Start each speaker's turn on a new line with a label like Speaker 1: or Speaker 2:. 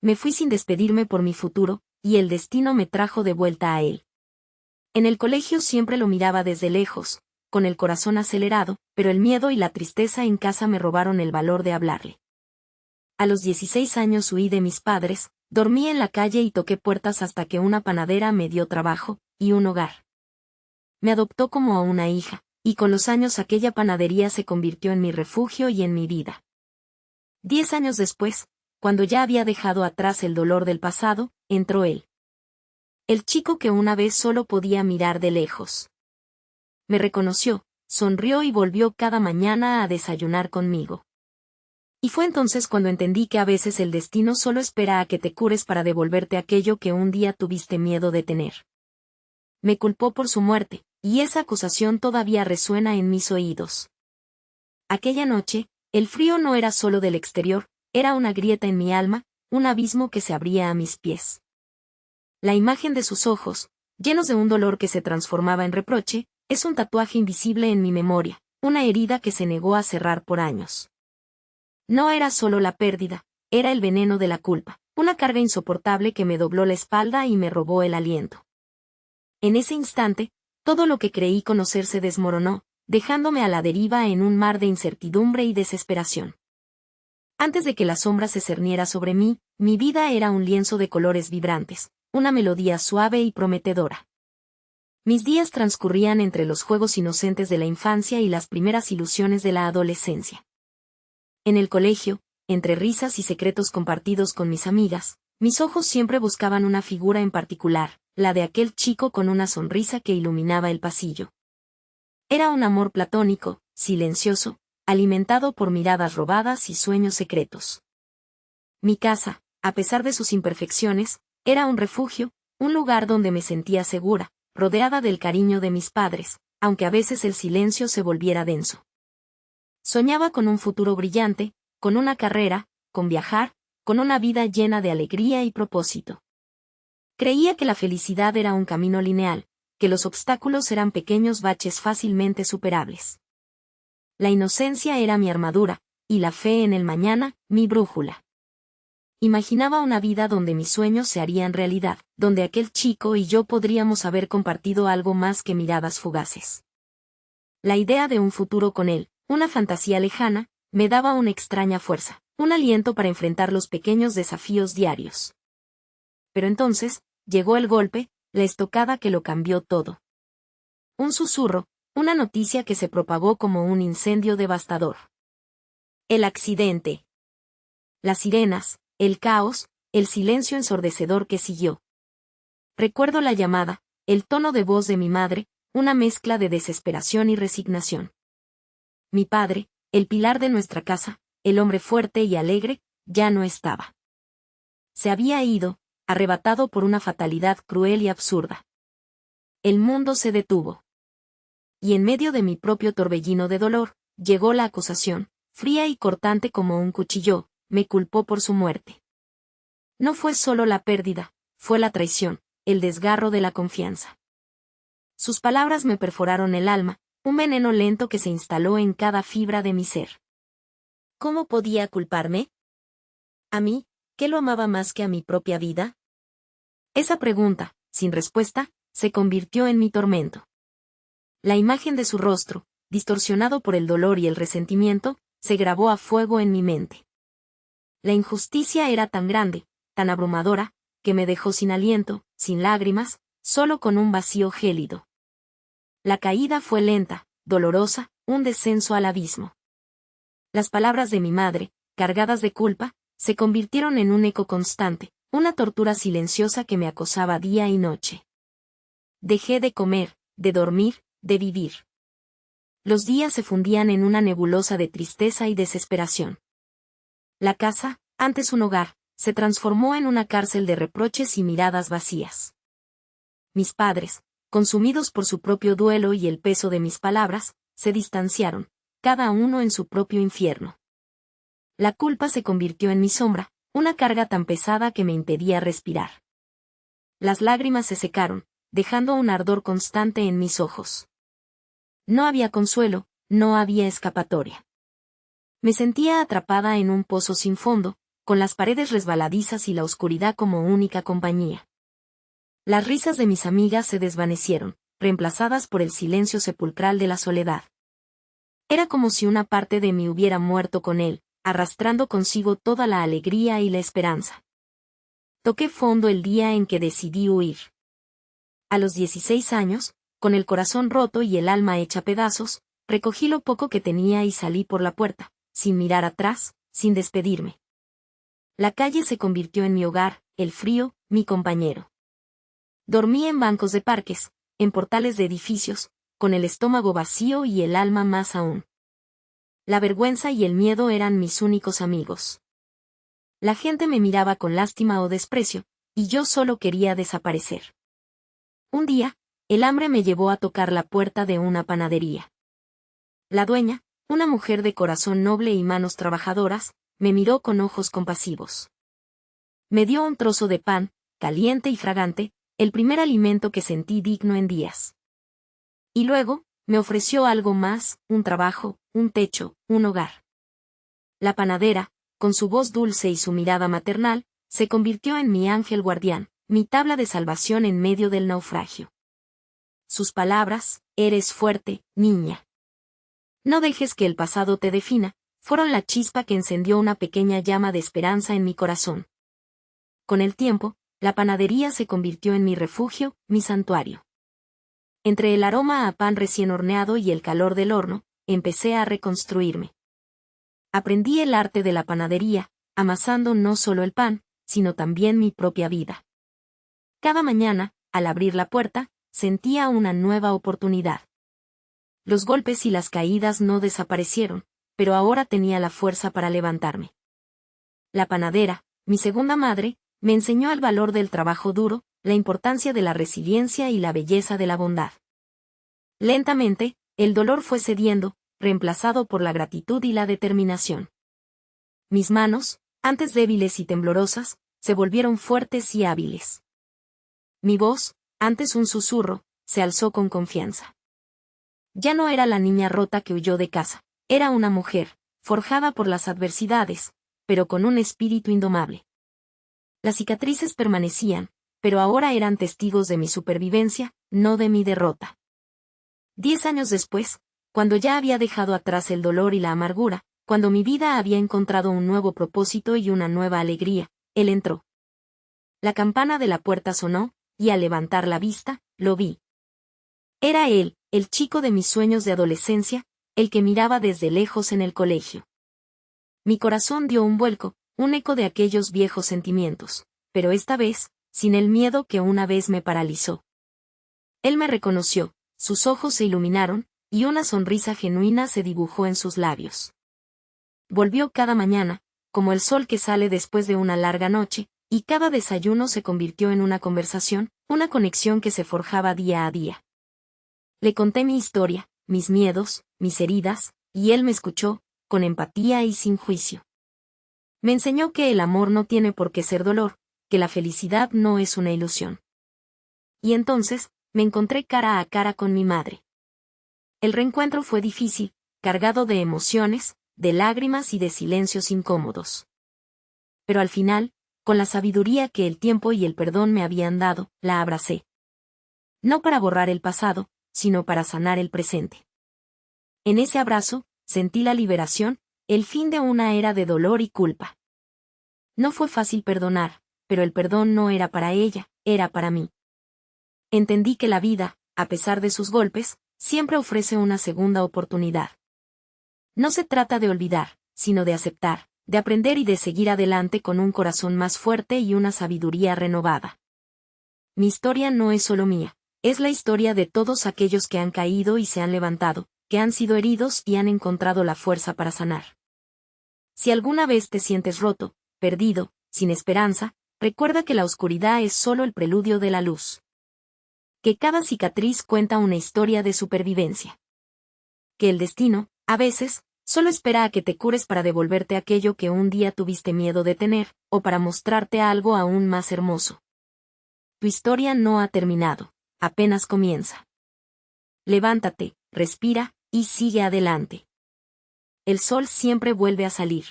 Speaker 1: Me fui sin despedirme por mi futuro, y el destino me trajo de vuelta a él. En el colegio siempre lo miraba desde lejos, con el corazón acelerado, pero el miedo y la tristeza en casa me robaron el valor de hablarle. A los 16 años huí de mis padres, dormí en la calle y toqué puertas hasta que una panadera me dio trabajo, y un hogar. Me adoptó como a una hija, y con los años aquella panadería se convirtió en mi refugio y en mi vida. 10 años después, cuando ya había dejado atrás el dolor del pasado, entró él. El chico que una vez solo podía mirar de lejos. Me reconoció, sonrió y volvió cada mañana a desayunar conmigo. Y fue entonces cuando entendí que a veces el destino solo espera a que te cures para devolverte aquello que un día tuviste miedo de tener. Me culpó por su muerte, y esa acusación todavía resuena en mis oídos. Aquella noche, el frío no era solo del exterior, era una grieta en mi alma, un abismo que se abría a mis pies. La imagen de sus ojos, llenos de un dolor que se transformaba en reproche, es un tatuaje invisible en mi memoria, una herida que se negó a cerrar por años. No era solo la pérdida, era el veneno de la culpa, una carga insoportable que me dobló la espalda y me robó el aliento. En ese instante, todo lo que creí conocer se desmoronó, dejándome a la deriva en un mar de incertidumbre y desesperación. Antes de que la sombra se cerniera sobre mí, mi vida era un lienzo de colores vibrantes, una melodía suave y prometedora. Mis días transcurrían entre los juegos inocentes de la infancia y las primeras ilusiones de la adolescencia. En el colegio, entre risas y secretos compartidos con mis amigas, mis ojos siempre buscaban una figura en particular, la de aquel chico con una sonrisa que iluminaba el pasillo. Era un amor platónico, silencioso, alimentado por miradas robadas y sueños secretos. Mi casa, a pesar de sus imperfecciones, era un refugio, un lugar donde me sentía segura, rodeada del cariño de mis padres, aunque a veces el silencio se volviera denso. Soñaba con un futuro brillante, con una carrera, con viajar, con una vida llena de alegría y propósito. Creía que la felicidad era un camino lineal, que los obstáculos eran pequeños baches fácilmente superables. La inocencia era mi armadura, y la fe en el mañana, mi brújula. Imaginaba una vida donde mis sueños se harían realidad, donde aquel chico y yo podríamos haber compartido algo más que miradas fugaces. La idea de un futuro con él, una fantasía lejana, me daba una extraña fuerza, un aliento para enfrentar los pequeños desafíos diarios. Pero entonces, llegó el golpe, la estocada que lo cambió todo. Un susurro, una noticia que se propagó como un incendio devastador. El accidente. Las sirenas, el caos, el silencio ensordecedor que siguió. Recuerdo la llamada, el tono de voz de mi madre, una mezcla de desesperación y resignación. Mi padre, el pilar de nuestra casa, el hombre fuerte y alegre, ya no estaba. Se había ido, arrebatado por una fatalidad cruel y absurda. El mundo se detuvo. Y en medio de mi propio torbellino de dolor, llegó la acusación, fría y cortante como un cuchillo, me culpó por su muerte. No fue solo la pérdida, fue la traición, el desgarro de la confianza. Sus palabras me perforaron el alma, un veneno lento que se instaló en cada fibra de mi ser. ¿Cómo podía culparme? ¿A mí, que lo amaba más que a mi propia vida? Esa pregunta, sin respuesta, se convirtió en mi tormento. La imagen de su rostro, distorsionado por el dolor y el resentimiento, se grabó a fuego en mi mente. La injusticia era tan grande, tan abrumadora, que me dejó sin aliento, sin lágrimas, solo con un vacío gélido. La caída fue lenta, dolorosa, un descenso al abismo. Las palabras de mi madre, cargadas de culpa, se convirtieron en un eco constante, una tortura silenciosa que me acosaba día y noche. Dejé de comer, de dormir, de vivir. Los días se fundían en una nebulosa de tristeza y desesperación. La casa, antes un hogar, se transformó en una cárcel de reproches y miradas vacías. Mis padres, consumidos por su propio duelo y el peso de mis palabras, se distanciaron, cada uno en su propio infierno. La culpa se convirtió en mi sombra, una carga tan pesada que me impedía respirar. Las lágrimas se secaron, dejando un ardor constante en mis ojos. No había consuelo, no había escapatoria. Me sentía atrapada en un pozo sin fondo, con las paredes resbaladizas y la oscuridad como única compañía. Las risas de mis amigas se desvanecieron, reemplazadas por el silencio sepulcral de la soledad. Era como si una parte de mí hubiera muerto con él, arrastrando consigo toda la alegría y la esperanza. Toqué fondo el día en que decidí huir. A los 16 años, con el corazón roto y el alma hecha pedazos, recogí lo poco que tenía y salí por la puerta, sin mirar atrás, sin despedirme. La calle se convirtió en mi hogar, el frío, mi compañero. Dormí en bancos de parques, en portales de edificios, con el estómago vacío y el alma más aún. La vergüenza y el miedo eran mis únicos amigos. La gente me miraba con lástima o desprecio, y yo solo quería desaparecer. Un día, el hambre me llevó a tocar la puerta de una panadería. La dueña, una mujer de corazón noble y manos trabajadoras, me miró con ojos compasivos. Me dio un trozo de pan, caliente y fragante, el primer alimento que sentí digno en días. Y luego, me ofreció algo más, un trabajo, un techo, un hogar. La panadera, con su voz dulce y su mirada maternal, se convirtió en mi ángel guardián, mi tabla de salvación en medio del naufragio. Sus palabras, eres fuerte, niña. No dejes que el pasado te defina, fueron la chispa que encendió una pequeña llama de esperanza en mi corazón. Con el tiempo, la panadería se convirtió en mi refugio, mi santuario. Entre el aroma a pan recién horneado y el calor del horno, empecé a reconstruirme. Aprendí el arte de la panadería, amasando no solo el pan, sino también mi propia vida. Cada mañana, al abrir la puerta, sentía una nueva oportunidad. Los golpes y las caídas no desaparecieron, pero ahora tenía la fuerza para levantarme. La panadera, mi segunda madre, me enseñó el valor del trabajo duro, la importancia de la resiliencia y la belleza de la bondad. Lentamente, el dolor fue cediendo, reemplazado por la gratitud y la determinación. Mis manos, antes débiles y temblorosas, se volvieron fuertes y hábiles. Mi voz, antes un susurro, se alzó con confianza. Ya no era la niña rota que huyó de casa, era una mujer, forjada por las adversidades, pero con un espíritu indomable. Las cicatrices permanecían, pero ahora eran testigos de mi supervivencia, no de mi derrota. 10 años después, cuando ya había dejado atrás el dolor y la amargura, cuando mi vida había encontrado un nuevo propósito y una nueva alegría, él entró. La campana de la puerta sonó, y al levantar la vista, lo vi. Era él, el chico de mis sueños de adolescencia, el que miraba desde lejos en el colegio. Mi corazón dio un vuelco, un eco de aquellos viejos sentimientos, pero esta vez, sin el miedo que una vez me paralizó. Él me reconoció, sus ojos se iluminaron, y una sonrisa genuina se dibujó en sus labios. Volvió cada mañana, como el sol que sale después de una larga noche, y cada desayuno se convirtió en una conversación, una conexión que se forjaba día a día. Le conté mi historia, mis miedos, mis heridas, y él me escuchó, con empatía y sin juicio. Me enseñó que el amor no tiene por qué ser dolor, que la felicidad no es una ilusión. Y entonces, me encontré cara a cara con mi madre. El reencuentro fue difícil, cargado de emociones, de lágrimas y de silencios incómodos. Pero al final, con la sabiduría que el tiempo y el perdón me habían dado, la abracé. No para borrar el pasado, sino para sanar el presente. En ese abrazo, sentí la liberación, el fin de una era de dolor y culpa. No fue fácil perdonar, pero el perdón no era para ella, era para mí. Entendí que la vida, a pesar de sus golpes, siempre ofrece una segunda oportunidad. No se trata de olvidar, sino de aceptar, de aprender y de seguir adelante con un corazón más fuerte y una sabiduría renovada. Mi historia no es solo mía, es la historia de todos aquellos que han caído y se han levantado, que han sido heridos y han encontrado la fuerza para sanar. Si alguna vez te sientes roto, perdido, sin esperanza, recuerda que la oscuridad es solo el preludio de la luz. Que cada cicatriz cuenta una historia de supervivencia. Que el destino, a veces, solo espera a que te cures para devolverte aquello que un día tuviste miedo de tener, o para mostrarte algo aún más hermoso. Tu historia no ha terminado, apenas comienza. Levántate, respira, y sigue adelante. El sol siempre vuelve a salir.